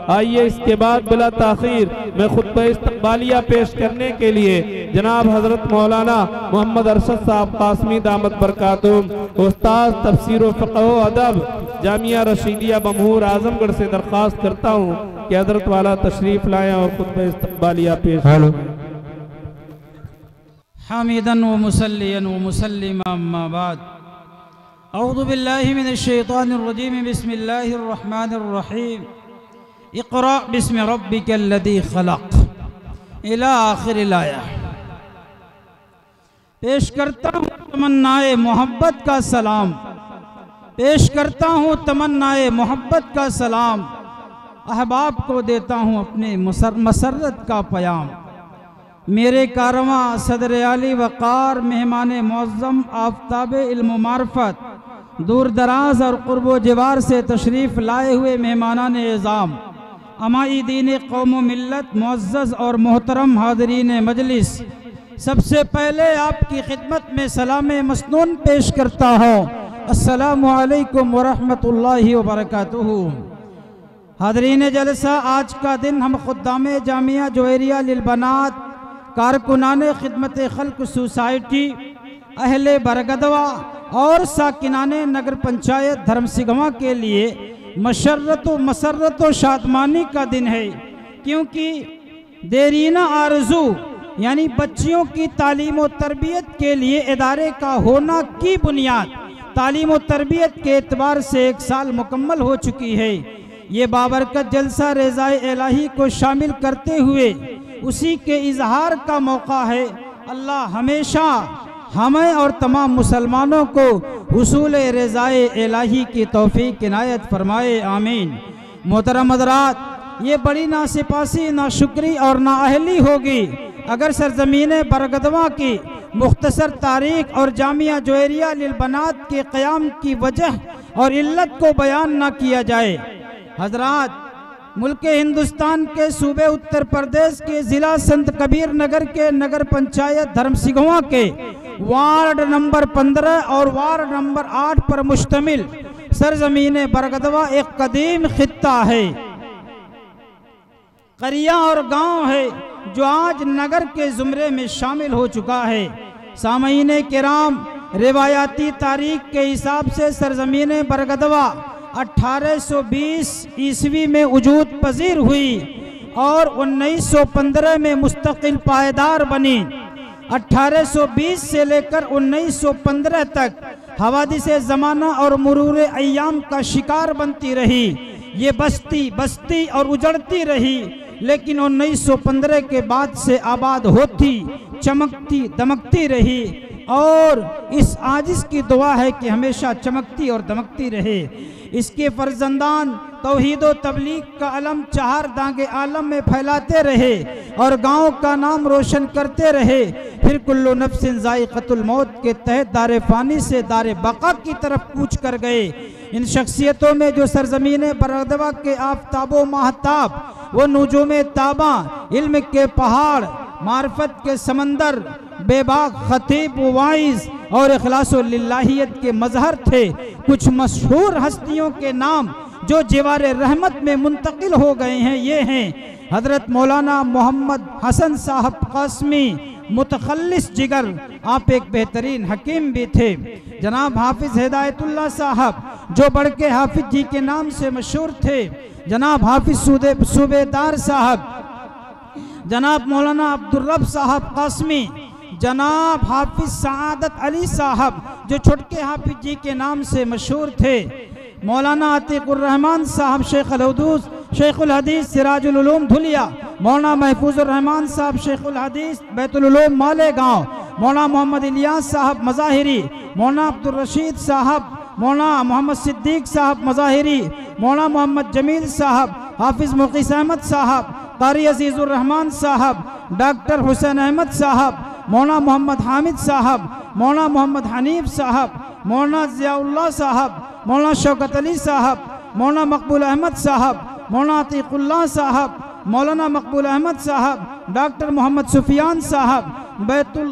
आइए इसके बाद बिला ताखीर मैं खुतबा इस्तक़बालिया पेश करने के लिए जनाब हजरत मौलाना मोहम्मद अरशद साहब कासमी दामत बरकातुहुम उस्ताद तफसीर व फ़िक़्ह व अदब जामिया रशीदिया बमहूर आजमगढ़ से दरख्वास्त करता हूँ कि हजरत वाला तशरीफ लाएं और खुतबा इस्तक़बालिया पेश करें। हामिदन व मुसल्लियन व मुसल्लिमा अम्मा बाद औज़ु बिल्लाहि मिनश शैतानिर रजीम बिस्मिल्लाहिर रहमानिर रहीम इक़रा बिस्मि रब्बिकल्लज़ी खलक़ इला आखिरिल आया। पेश करता हूँ तमन्नाए मोहब्बत का सलाम, पेश करता हूँ तमन्नाए मोहब्बत का सलाम, अहबाब को देता हूँ अपने मसरत का पयाम। मेरे कारवां सदर आली वक़ार मेहमान मुअज़्ज़म आफ्ताब इल्म मारफत दूर दराज और क़ुर्ब जिवार से तशरीफ़ लाए हुए मेहमानान एज़ाम, अमाई दीन कौम मिल्लत मुअज़्ज़ज़ और मोहतरम हाज़रीन मजलिस, सबसे पहले आपकी खिदमत में सलाम मसनून पेश करता हूँ। अस्सलामु अलैकुम व रहमतुल्लाहि व बरकातुहू। हाज़रीन जलसा, आज का दिन हम खुद्दाम जामिया जोहरिया लिल बनात, कारकुनान खिदमत खल्क सोसाइटी, अहले बरगदवा और साकिनान नगर पंचायत धर्मसिंघवा के लिए मशर्रत व मसर्रत व शादमानी का दिन है, क्योंकि देरीना आरजू यानी बच्चियों की तालीम व तरबियत के लिए इदारे का होना की बुनियाद तालीम व तरबियत के एतबार से 1 साल मुकम्मल हो चुकी है। ये बाबरकत जलसा रज़ाए इलाही को शामिल करते हुए उसी के इजहार का मौका है। अल्लाह हमेशा हमें और तमाम मुसलमानों को हुसूल रज़ाए इलाही की तौफीक इनायत फरमाए, आमीन। मोहतरम हज़रात, ये बड़ी नासिपासी, नाशुक्री और नाअहली होगी अगर सरजमीन बरगदवा की मुख्तसर तारीख और जामिया जोहरिया लिल बनात के क़याम की वजह और इल्लत को बयान न किया जाए। हज़रात, मुल्क हिंदुस्तान के सूबे उत्तर प्रदेश के ज़िला संत कबीर नगर के नगर पंचायत धर्मसिंघवा के वार्ड नंबर 15 और वार्ड नंबर 8 पर मुश्तमिल सरजमीन बरगदवा एक कदीम खित्ता है, करिया और गांव है जो आज नगर के ज़ुमरे में शामिल हो चुका है। सामईन किराम, रिवायाती तारीख के हिसाब से सरजमीन बरगदवा 1820 ईस्वी में वजूद पजीर हुई और 1915 में मुस्तकिल पायदार बनी। 1820 से लेकर 1915 तक हवादिस ज़माना और मुरूर अय्याम का शिकार बनती रही। ये बस्ती और उजड़ती रही, लेकिन 1915 के बाद से आबाद होती, चमकती दमकती रही और इस आजिज़ की दुआ है कि हमेशा चमकती और दमकती रहे। इसके फर्जंदान तौहीद व तबलीग का अलम 4 दांगे आलम में फैलाते रहे और गांव का नाम रोशन करते रहे। फिर कुल्लु नफ्सिन ज़ाइक़तुल मौत के तहत दारे फ़ानी से दारे बका की तरफ कूच कर गए। इन शख्सियतों में जो सरजमीन बरगदवा के आफ्ताबो महताब व नुजूम ताबा, इल्म के पहाड़, मार्फत के समंदर, बेबाक खतीब वाइज और इखलासो लिल्लाहियत के मजहर थे। कुछ मशहूर हस्तियों के नाम जो जिवारे रहमत में मुंतकिल हो गए हैं, ये हैं हजरत मौलाना मोहम्मद हसन साहब कासमी, मुतखल्लिस जिगर, आप एक बेहतरीन हकीम भी थे। जनाब हाफिज हिदायतुल्लाह साहब जो बड़के हाफिज जी के नाम से मशहूर थे। जनाब हाफिज सूबेदार साहब, जनाब मौलाना अब्दुल रब साहब कासमी, जनाब हाफिज सआदत अली साहब जो छोटके हाफिज जी के नाम से मशहूर थे। मौलाना अतीकुर रहमान साहब शेखुल हदीस सिराजुल उलूम धुलिया, मौलाना महफूजुर रहमान साहब शेखुल हदीस बैतुल उलूम मालेगांव, मौलाना मोहम्मद इलियास साहब मज़ाहिरी, मौलाना अब्दुल रशीद साहब, मौलाना मोहम्मद सिद्दीक साहब मज़ाहिरी, मौलाना मोहम्मद जमील साहब, हाफिज मुक़ीस अहमद साहब, कारी अजीज़ुर रहमान साहब, डॉक्टर हुसैन अहमद साहब, मौलाना मोहम्मद हामिद साहब, मौलाना मोहम्मद हनीफ साहब, मौलाना ज़ियाउल्लाह साहब, मौलाना शौकत अली साहब, मौलाना मकबूल अहमद साहब, मौलाना अतीकुल्लाह साहब, मौलाना मकबूल अहमद साहब, डॉक्टर मोहम्मद सुफियान साहब,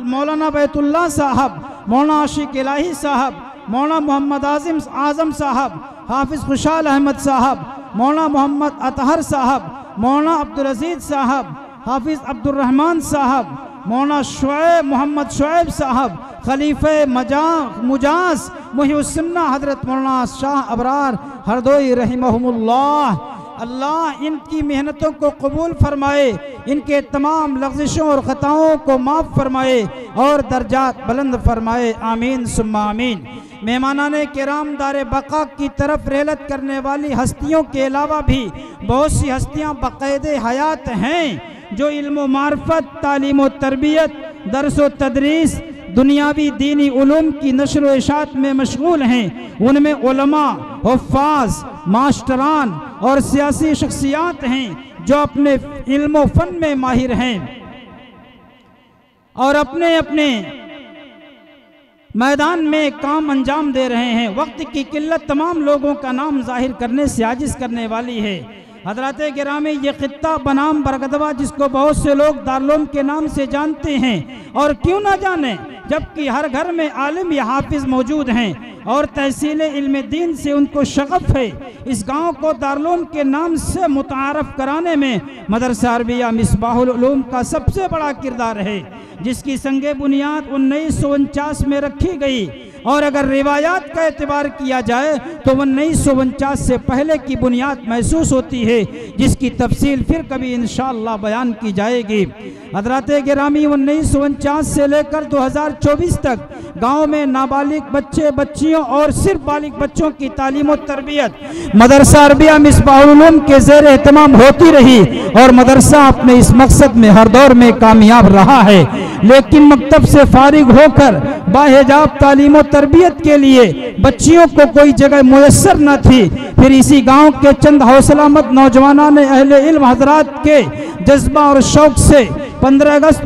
मौलाना बैतुल्लाह साहब, मौलाना आशिक इलाही साहब, मौलाना मोहम्मद आज़म साहब, हाफिज़ खुशाल अहमद साहब, मौलाना मोहम्मद अतहर साहब, मौलाना अब्दुल अजीज साहब, हाफिज अब्दुल रहमान साहब, मौलाना शुएब मोहम्मद शुएब साहब, खलीफे मुजास मुहिउस्सुन्ना हजरत मौलाना शाह अबरार हरदोई रहमहुमुल्लाह। अल्लाह इनकी मेहनतों को कबूल फरमाए, इनके तमाम लग़्ज़िशों और ख़ताओं को माफ़ फरमाए और दर्जात बुलंद फरमाए। आमीन सुम्मा आमीन। मेहमानाने किराम दारे बका की तरफ रेलत करने वाली हस्तियों के अलावा भी बहुत सी हस्तियाँ बाक़ायदे हयात हैं जो इल्म मार्फत, तालीम व तरबियत, दर्स व तदरीस, दुनियावी दीनी उलूम की नशर व इशात में मशगूल हैं। उनमें उलमा, हुफ़्फ़ाज़, मास्टरान और सियासी शख्सियात हैं जो अपने इल्म व फ़न में माहिर हैं और अपने अपने मैदान में काम अंजाम दे रहे हैं। वक्त की किल्लत तमाम लोगों का नाम जाहिर करने से आजिज़ करने वाली है। हज़रात गिरामी, ये ख़ित्ता बनाम बरगदवा जिसको बहुत से लोग दारुल के नाम से जानते हैं, और क्यों ना जाने, जबकि हर घर में आलिम या हाफिज मौजूद हैं और तहसील इल्म दीन से उनको शगफ है। इस गांव को दारुल के नाम से मुतारफ़ कराने में मदरसा अरबिया मिसबाहुल उलूम का सबसे बड़ा किरदार है, जिसकी संगे बुनियाद 1949 में रखी गई। और अगर रिवायात का एतबार किया जाए तो 1949 से पहले की बुनियाद महसूस होती है, जिसकी तफसील फिर कभी इंशाअल्लाह बयान की जाएगी। हज़रात गिरामी, 1949 से लेकर 2024 तक गांव में नाबालिग बच्चे बच्चियों और सिर्फ बालिग बच्चों की तालीम और तरबियत मदरसा अरबिया मिसबाहुल उलूम के ज़ेर एहतमाम होती रही और मदरसा अपने इस मकसद में हर दौर में कामयाब रहा है। लेकिन मकतब से फारिग होकर बाहिजाब तालीम और तरबियत के लिए बच्चियों को कोई जगह मुयस्सर न थी। फिर इसी गांव के चंद हौसलामंद नौजवानों ने अहले इल्म हजरात के जज्बा और शौक से 15 अगस्त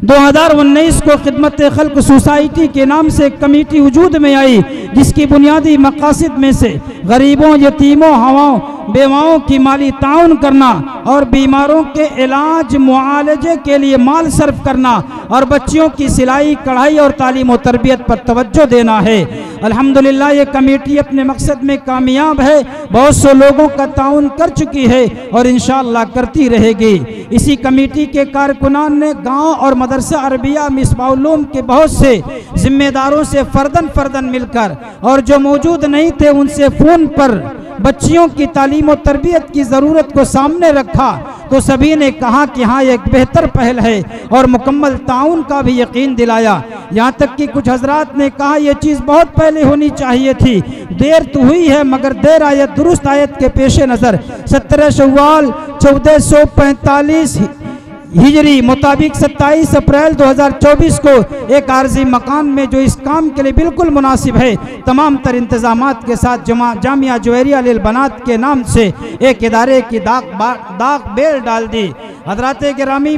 2019 को खिदमत खल्क सोसाइटी के नाम से एक कमेटी वजूद में आई, जिसकी बुनियादी मकासद में से गरीबों, यतीमों, हवाओं, बेवाओं की माली ताउन करना और बीमारों के इलाज मुआलजे के लिए माल सर्फ करना और बच्चियों की सिलाई, कढ़ाई और तालीम और तरबियत पर तवज्जो देना है। अल्हम्दुलिल्लाह ये कमेटी अपने मकसद में कामयाब है, बहुत से लोगों का ताउन कर चुकी है और इंशाअल्लाह करती रहेगी। इसी कमेटी के कारकुनान ने गाँव और मदरसा अरबिया मिसबाहुल उलूम के बहुत से जिम्मेदारों से फर्दन मिलकर और जो मौजूद नहीं थे उनसे फ़ोन पर बच्चियों की तालीम और तरबियत की ज़रूरत को सामने रखा तो सभी ने कहा कि हाँ ये एक बेहतर पहल है और मुकम्मल ताउन का भी यकीन दिलाया। यहाँ तक कि कुछ हजरात ने कहा यह चीज़ बहुत पहले होनी चाहिए थी, देर तो हुई है मगर देर आयत दुरुस्त आयत के पेश नज़र 17 शव्वाल 1445 हिजरी मुताबिक 27 अप्रैल 2024 को एक आर्जी मकान में जो इस काम के लिए बिल्कुल मुनासिब है, तमाम तर इंतजामात के साथ जामिया जुवैरिया लिल बनात के नाम से एक इदारे की दाग बेल डाल दी। हज़रात गिरामी,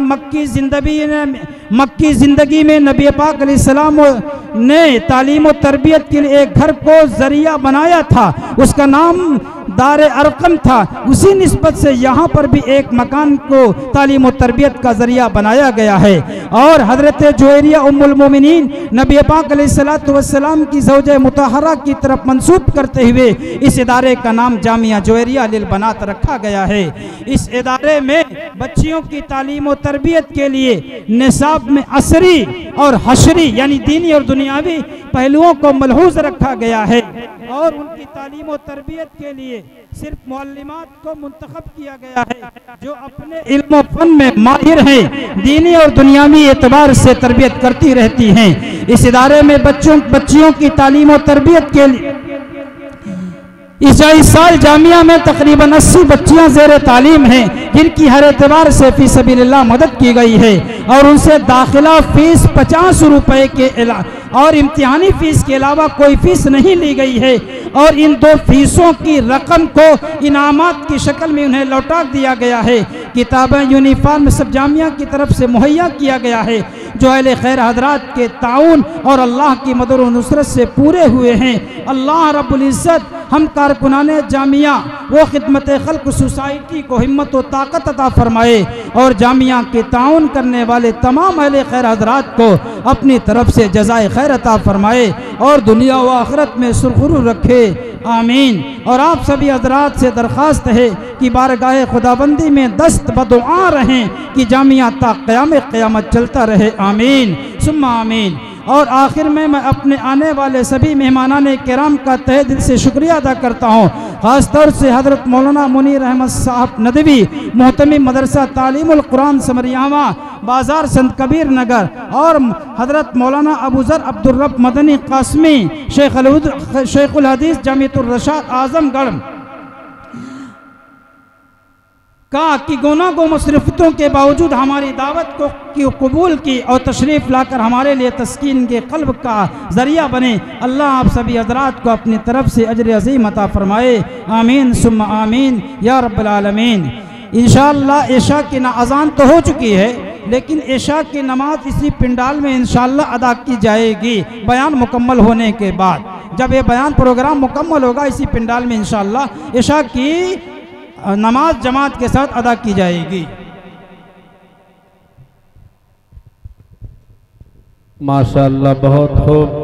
मक्की ज़िंदगी में नबी पाक अलैहिस्सलाम ने तालीम और तरबियत के लिए एक घर को ज़रिया बनाया था, उसका नाम दारे अरकम था। उसी निस्बत से यहाँ पर भी एक मकान को तालीम और तरबियत का ज़रिया बनाया गया है और हज़रत जुवैरिया उम्मुल मोमिनीन नबी पाक अलैहिस्सलातु वस्सलाम की ज़ौजे मुतहरा की तरफ मंसूब करते हुए इस इदारे का नाम जामिया जुवैरिया लिल बनात रखा गया है। इस इदारे में बच्चियों की तालीम और तरबियत के लिए निसाब में असरी और हशरी यानी दीनी और दुनियावी पहलुओं को मलहूज रखा गया है और उनकी तालीम और तरबियत के लिए सिर्फ मुअल्लिमात को मुंतखब किया गया है जो अपने इल्म फन में माहिर हैं, दीनी और दुनियावी एतबार से तरबियत करती रहती हैं। इस इदारे में बच्चियों की तालीम और तरबियत के लिए इस साल जामिया में तकरीबन 80 बच्चियां ज़ेर तालीम हैं, जिनकी हर एतबार से फी सबीलिल्लाह मदद की गई है और उनसे दाखिला फीस 50 रुपए के और इम्तिहानी फ़ीस के अलावा कोई फ़ीस नहीं ली गई है और इन 2 फीसों की रकम को इनामात की शक्ल में उन्हें लौटा दिया गया है। किताबें, यूनिफॉर्म सब जामिया की तरफ से मुहैया किया गया है जो अहले खैर हजरात के ताउन और अल्लाह की मदद और नुसरत से पूरे हुए हैं। अल्लाह रब्बुल इज़्ज़त हम कारकुनाने जामिया वो खिदमत खल्क सोसाइटी को हिम्मत व ताकत अता फरमाए और जामिया के ताउन करने वाले तमाम अहले खैर हजरात को अपनी तरफ से जज़ाए खैर अता फरमाए और दुनिया व आखिरत में सुरखुरू रखे। रखे, आमीन। और आप सभी हजरात से दरख्वास्त है कि बारगाह खुदाबंदी में दस्त बदुआ रहें कि जामिया ता क़याम क़यामत चलता रहे, आमीन सुम्मा आमीन। और आखिर में मैं अपने आने वाले सभी मेहमानाने किराम का तहे दिल से शुक्रिया अदा करता हूँ, ख़ास तौर से हज़रत मौलाना मुनीर अहमद साहब नदवी, मोहतमी मदरसा तालीमुल कुरान समरियावा बाज़ार संत कबीर नगर, और हज़रत मौलाना अबू ज़र अब्दुल रब मदनी कासमी शेखुल हदीस जामिअतुर रशाद आज़मगढ़ का कि गुनाह मुसरफ़तों के बावजूद हमारी दावत को कबूल की और तशरीफ़ लाकर हमारे लिए तस्कीन के क़ल्ब का ज़रिया बने। अल्लाह आप सभी हज़रात को अपनी तरफ से अजर अज़ीम अता फ़रमाए, आमीन सुम्मा आमीन या रब्बल आलमीन। इंशाअल्लाह इशा की अज़ान तो हो चुकी है, लेकिन इशा की नमाज इसी पिंडाल में इंशाअल्लाह अदा की जाएगी बयान मुकम्मल होने के बाद। जब ये बयान प्रोग्राम मुकम्मल होगा इसी पिंडाल में इंशाअल्लाह इशा की नमाज जमात के साथ अदा की जाएगी। माशाअल्लाह, बहुत खूब।